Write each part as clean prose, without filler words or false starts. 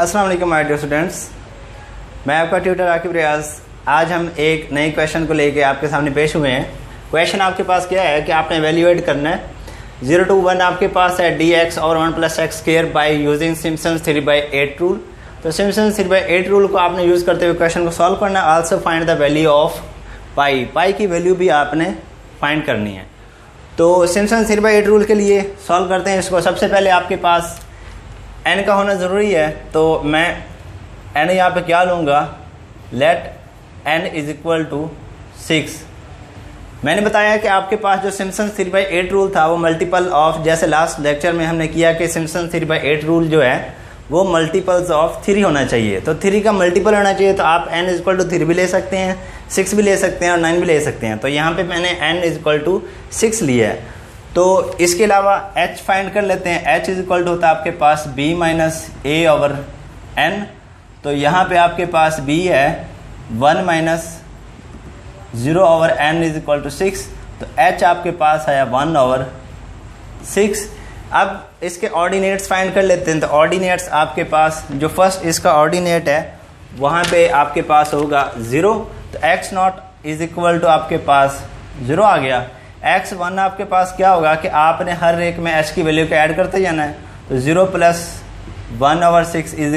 अस्सलाम वालेकुम my dear students, मैं आपका ट्यूटर आकिब रियाज। आज हम एक नए क्वेश्चन को लेके आपके सामने पेश हुए हैं। क्वेश्चन आपके पास क्या है कि आपने एवेल्यूएट करना है 0 to 1 आपके पास है dx और 1 + x square by using Simpson's 3/8 rule. तो सिम्पसन्स 3/8 रूल को आपने यूज़ करते हुए क्वेश्चन को सॉल्व करना है। Also find the value of pi, pi की वैल्यू भी आपने फाइंड करनी है। तो सिम्पसन्स 3/8 रूल के लिए सॉल्व करते हैं इसको। सबसे पहले आपके पास n का होना ज़रूरी है, तो मैं n यहाँ पे क्या लूँगा, लेट n = 6। मैंने बताया कि आपके पास जो सिम्पसन्स 3/8 रूल था वो मल्टीपल ऑफ, जैसे लास्ट लेक्चर में हमने किया कि सिम्पसन्स 3/8 रूल जो है वो मल्टीपल्स ऑफ 3 होना चाहिए। तो 3 का मल्टीपल होना चाहिए, तो आप n = 3 भी ले सकते हैं, 6 भी ले सकते हैं और 9 भी ले सकते हैं। तो यहाँ पे मैंने n = 6 लिया है। तो इसके अलावा h फाइंड कर लेते हैं। h = होता है आपके पास b - a/n। तो यहाँ पे आपके पास b है 1 - 0/n = 6। तो h आपके पास है 1/6। अब इसके ऑर्डिनेट्स फाइंड कर लेते हैं। तो ऑर्डिनेट्स आपके पास जो फर्स्ट इसका ऑर्डिनेट है वहाँ पे आपके पास होगा 0। तो x0 = आपके पास 0 आ गया। x1 आपके पास क्या होगा कि आपने हर एक में h की वैल्यू को ऐड करते जाना है। तो 0 + 1/6 =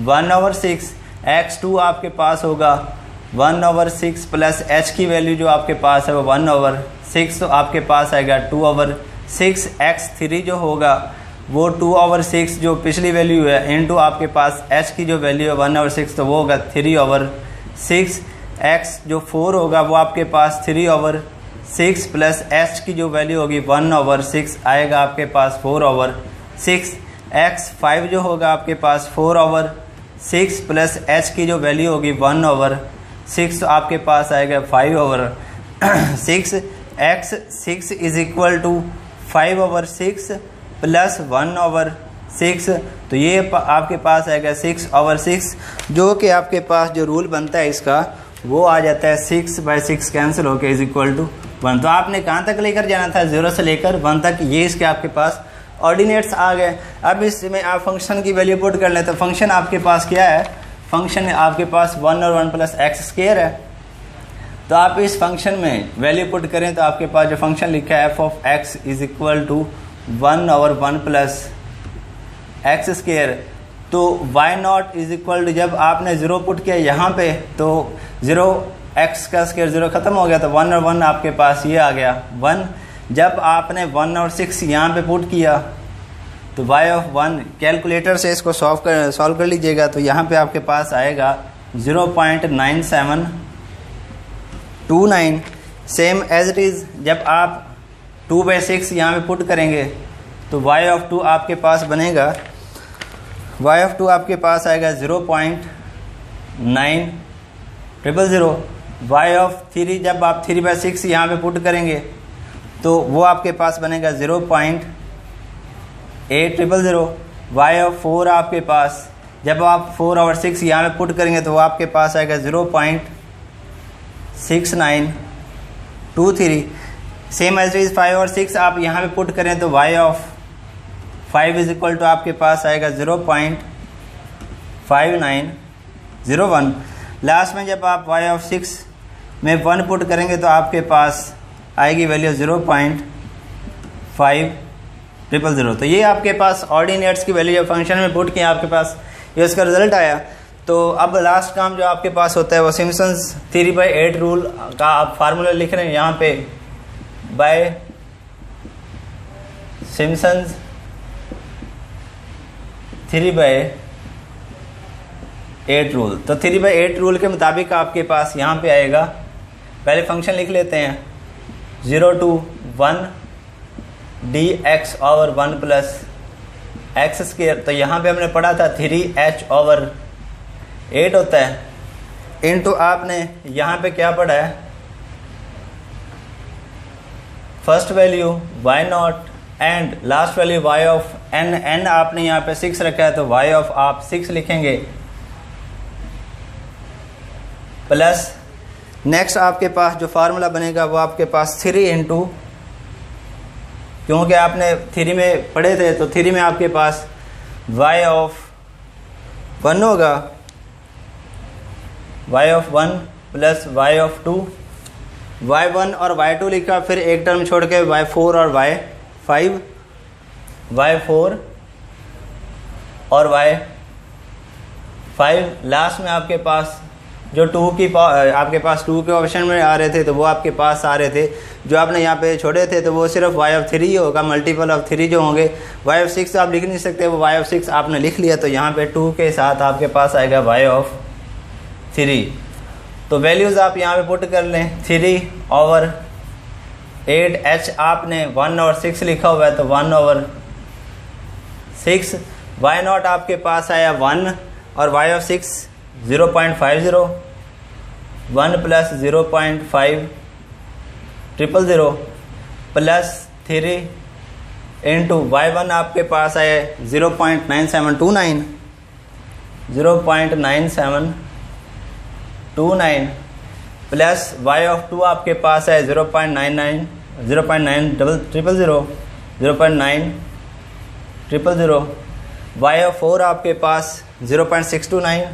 1/6। x2 आपके पास होगा 1/6 प्लस h की वैल्यू जो आपके पास है वो 1/6, तो आपके पास आएगा 2/6। x3 जो होगा वो 2/6 जो पिछली वैल्यू है इनटू आपके पास h की जो वैल्यू है 1/6, तो वो होगा 3/6। x जो 4 होगा वो आपके पास 3/6 प्लस h की जो वैल्यू होगी 1/6 आएगा आपके पास 4/6। x5 जो होगा आपके पास 4/6 प्लस h की जो वैल्यू होगी 1/6, तो आपके पास आएगा 5/6। x6 = 5/6 प्लस 1/6, तो ये आपके पास आएगा 6/6, जो कि आपके पास जो रूल बनता है इसका वो आ जाता है 6/6 कैंसिल होकर = 1। तो आपने कहाँ तक लेकर जाना था, 0 से लेकर 1 तक। ये इसके आपके पास ऑर्डिनेट्स आ गए। अब इसमें आप फंक्शन की वैल्यू पुट कर लें। तो फंक्शन आपके पास क्या है, फंक्शन आपके पास 1 और 1 + x² है। तो आप इस फंक्शन में वैल्यू पुट करें तो आपके पास जो फंक्शन लिखा है f(x) = 1/1 + x²। तो y0 जब आपने 0 पुट किया यहाँ पे तो 0x² 0 ख़त्म हो गया, तो 1 और 1 आपके पास ये आ गया 1। जब आपने 1 और 6 यहाँ पे पुट किया तो y(1) कैलकुलेटर से इसको सॉल्व कर लीजिएगा। तो यहाँ पे आपके पास आएगा 0.9729। सेम एज इट इज़ जब आप 2/6 यहाँ पे पुट करेंगे तो y(2) आपके पास बनेगा, y(2) आपके पास आएगा 0.9000। y(3) जब आप 3/6 यहाँ पे पुट करेंगे तो वो आपके पास बनेगा 0.8000। y(4) आपके पास जब आप 4/6 यहाँ पे पुट करेंगे तो वो आपके पास आएगा 0.6923। सेम एज इज 5 और 6 आप यहाँ पे पुट करें तो y(5) = आपके पास आएगा 0.5901। लास्ट में जब आप y(6) में 1 पुट करेंगे तो आपके पास आएगी वैल्यू 0.5000। तो ये आपके पास ऑर्डिनेट्स की वैल्यू फंक्शन में पुट किया, आपके पास ये उसका रिजल्ट आया। तो अब लास्ट काम जो आपके पास होता है वो सिम्पसन्स 3/8 रूल का आप फार्मूला लिख रहे हैं यहाँ पे, बाय सिम्पसन्स 3/8 रूल। तो 3/8 रूल के मुताबिक आपके पास यहाँ पे आएगा, पहले फंक्शन लिख लेते हैं 0 to 1 dx और 1 + x²। तो यहाँ पे हमने पढ़ा था 3h/8 होता है, इनटू आपने यहाँ पे क्या पढ़ा है, first value y0 and last value y(n). n आपने यहाँ पे 6 रखा है तो आप 6 लिखेंगे, प्लस नेक्स्ट आपके पास जो फार्मूला बनेगा वो आपके पास 3 × क्योंकि आपने 3 में पढ़े थे तो 3 में आपके पास y(n) 1 होगा, y of 1 plus y of 2, y1 और y2 लिखा, फिर एक टर्म छोड़ के y4 और y5, y4 और y5, लास्ट में आपके पास जो आपके पास 2 के ऑप्शन में आ रहे थे तो वो आपके पास आ रहे थे, जो आपने यहाँ पे छोड़े थे तो वो सिर्फ y ऑफ 3 होगा, मल्टीपल ऑफ 3 जो होंगे। y ऑफ 6 आप लिख नहीं सकते, वो y ऑफ 6 आपने लिख लिया, तो यहाँ पे 2 के साथ आपके पास आएगा y ऑफ 3। तो वैल्यूज़ आप यहाँ पे पुट कर लें, 3/8, h आपने 1 और 6 लिखा हुआ है तो 1/6, y0 आपके पास आया 1 और y of 6 0.50, 1 plus 0.5 000 plus 3 into y1 आपके पास आया 0.9729, 0.9729 प्लस y ऑफ 2 आपके पास है 0.99, 0.9000, 0.9000, y ऑफ 4 आपके पास 0.629,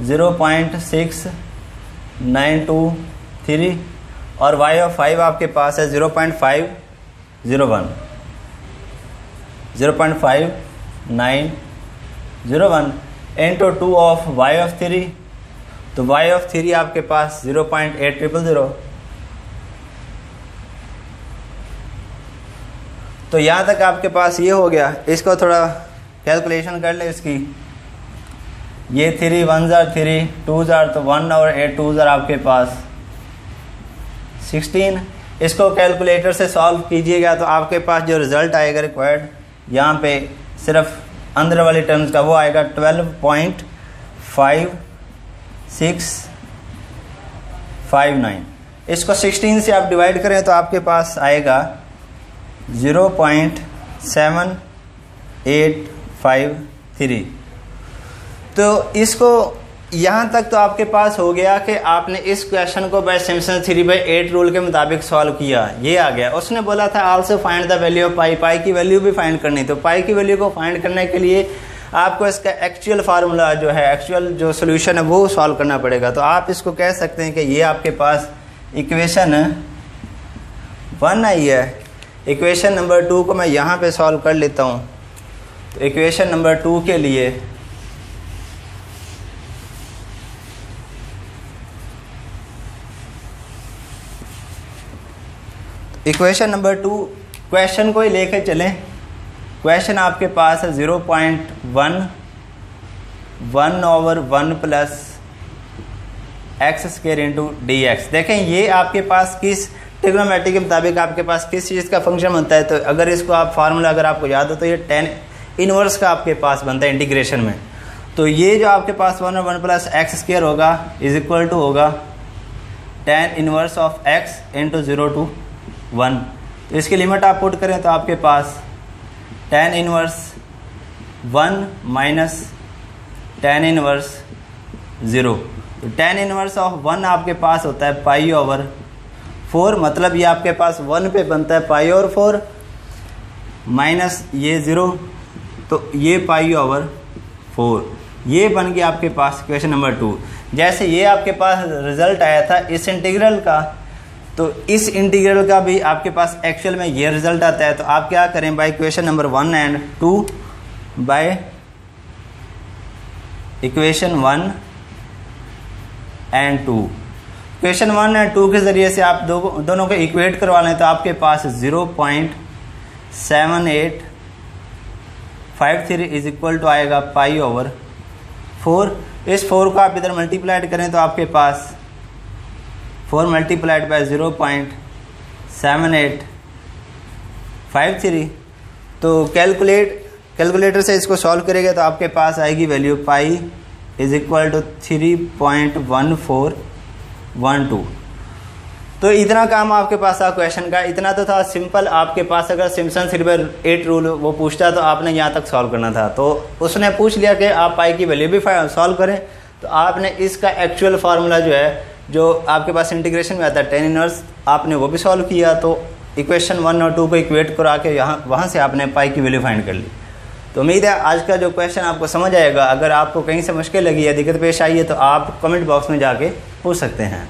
0.6923 और y ऑफ 5 आपके पास है 0.501, 0.5901 इंटू 2 ऑफ y ऑफ 3, तो y ऑफ 3 आपके पास 0.8000। तो यहाँ तक आपके पास ये हो गया। इसको थोड़ा कैलकुलेशन कर ले इसकी, ये 3 1 जार 3 2 जार तो 1 और 8 2 जार आपके पास 16। इसको कैलकुलेटर से सॉल्व कीजिएगा तो आपके पास जो रिज़ल्ट आएगा रिक्वायर्ड, यहाँ पे सिर्फ अंदर वाली टर्म्स का वो आएगा 12.5659। इसको 16 से आप डिवाइड करें तो आपके पास आएगा 0.7853। तो इसको यहाँ तक तो आपके पास हो गया कि आपने इस क्वेश्चन को बाय सिम्पसन 3/8 रूल के मुताबिक सॉल्व किया, ये आ गया। उसने बोला था also find the value of pi, pi की वैल्यू भी फाइंड करनी। तो पाई की वैल्यू को फाइंड करने के लिए आपको इसका एक्चुअल फार्मूला जो है, एक्चुअल जो सोल्यूशन है वो सॉल्व करना पड़ेगा। तो आप इसको कह सकते हैं कि ये आपके पास इक्वेशन 1 आई है। इक्वेशन नंबर 2 को मैं यहाँ पे सॉल्व कर लेता हूँ। तो इक्वेशन नंबर 2 के लिए इक्वेशन नंबर 2 क्वेश्चन को ही लेकर चलें। क्वेश्चन आपके पास है 0.1 plus x square into D x. देखें ये आपके पास किस ट्रिग्नोमेट्री के मुताबिक आपके पास किस चीज़ का फंक्शन बनता है। तो अगर इसको आप फार्मूला अगर आपको याद हो तो ये tan इनवर्स का आपके पास बनता है इंटीग्रेशन में। तो ये जो आपके पास 1 और 1 प्लस एक्स स्क्वायर होगा इज इक्वल टू होगा tan inverse of x into 0 to 1। तो इसकी लिमिट आप पुट करें तो आपके पास tan inverse 1 minus tan inverse 0। तो tan इनवर्स ऑफ 1 आपके पास होता है पाई ओवर 4, मतलब ये आपके पास 1 पे बनता है पाई ओवर 4 माइनस ये 0, तो ये पाई ओवर 4। ये बन गया आपके पास क्वेश्चन नंबर 2। जैसे ये आपके पास रिजल्ट आया था इस इंटीग्रल का, तो इस इंटीग्रल का भी आपके पास एक्चुअल में ये रिजल्ट आता है। तो आप क्या करें, by equation number 1 and 2, by equation 1 and 2, equation 1 and 2 के ज़रिए से आप दोनों को इक्वेट करवा लें तो आपके पास 0.7853 इज इक्वल टू आएगा पाई ओवर 4। इस 4 को आप इधर मल्टीप्लाइड करें तो आपके पास 4 मल्टीप्लाइड बाय 0.7853। तो कैलकुलेटर से इसको सॉल्व करेंगे तो आपके पास आएगी value pi is equal to 3.1412। तो इतना काम आपके पास था क्वेश्चन का, इतना तो था सिंपल। आपके पास अगर सिम्पसन 3/8 रूल वो पूछता तो आपने यहाँ तक सॉल्व करना था। तो उसने पूछ लिया कि आप पाई की वैल्यू भी सॉल्व करें, तो आपने इसका एक्चुअल फार्मूला जो है जो आपके पास इंटीग्रेशन में आता है tan इनवर्स, आपने वो भी सॉल्व किया। तो इक्वेशन 1 और 2 को इक्वेट करा के वहाँ से आपने पाई की वैल्यू फाइंड कर ली। तो उम्मीद है आज का जो क्वेश्चन आपको समझ आएगा। अगर आपको कहीं से मुश्किल लगी या दिक्कत पेश आई है तो आप कमेंट बॉक्स में जाके पूछ सकते हैं।